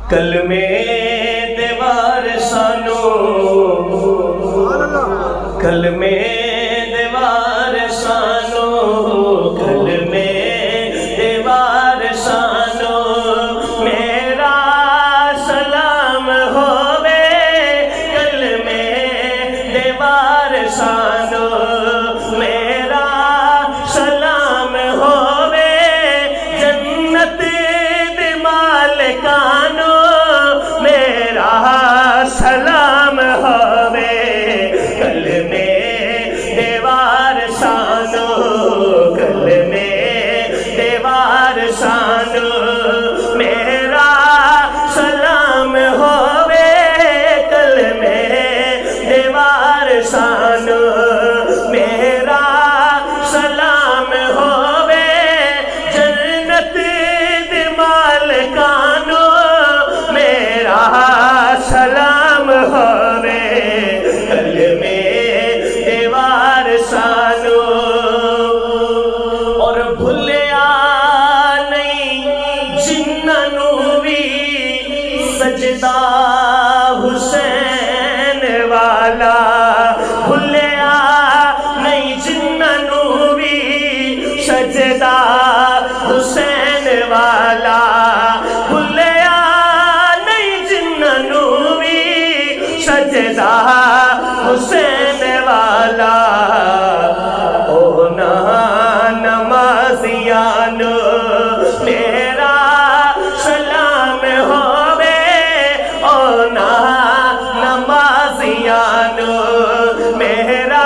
کلمے دیوار سانو کلمے دیوار سانو کلمے دیوار سانو میرا سلام ہووے کلمے دیوار سانو میرا سلام ہووے جنت دے مالکانو میرا سلام ہووے کلمے دیوار سانو کلمے دیوار سانو میرا سلام ہووے کلمے دیوار سانو میرا سلام ہووے جنت دے مالکانو میرا سلام ہووے کلمے دیوار سانو اور بھلیا نہیں جنہوں بھی سجدہ حسین والا بھلیا نہیں جنہوں بھی سجدہ حسین والا بھلیا نہیں جنہوں بھی سجدہ حسین والا اونا نمازیانو میرا سلام ہووے اونا نمازیانو میرا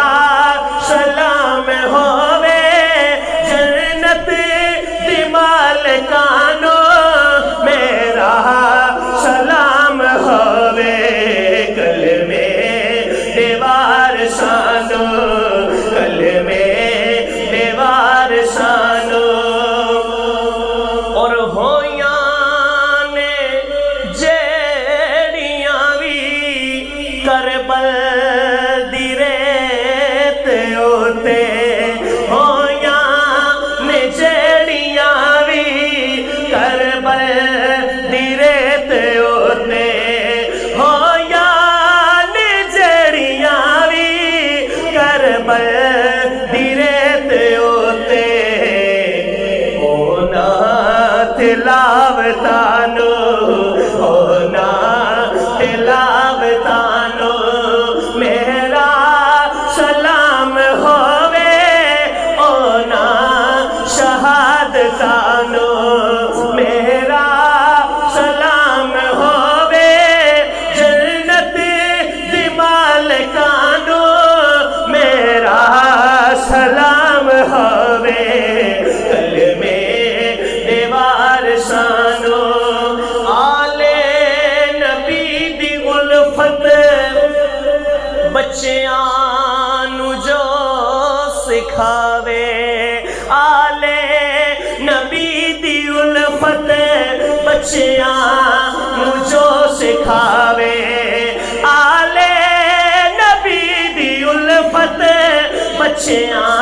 سلام ہووے جنت دی مالکانو میرا سلام ہووے کلمے دیوار سانو کلمے دیوار سانو اور ہویاں نے جیڑیاں بھی کربل دی ریت ہوتے ہویاں نے جیڑیاں بھی کربل دی ریت ہوتے ہویاں نے جیڑیاں بھی کربل دی ریت ہوتے اونا تلاوتانو اونا تلاوتانو میرا سلام ہووے اونا شہادتانو میرا سلام ہووے جنت دی مالکانو میرا سلام ہووے کلمے دیوار سانو آلے نبی دی الفت بچیاں نو جو سکھاوے آلے نبی دی الفت بچیاں نو جو سکھاوے آلے نبی دی الفت بچیاں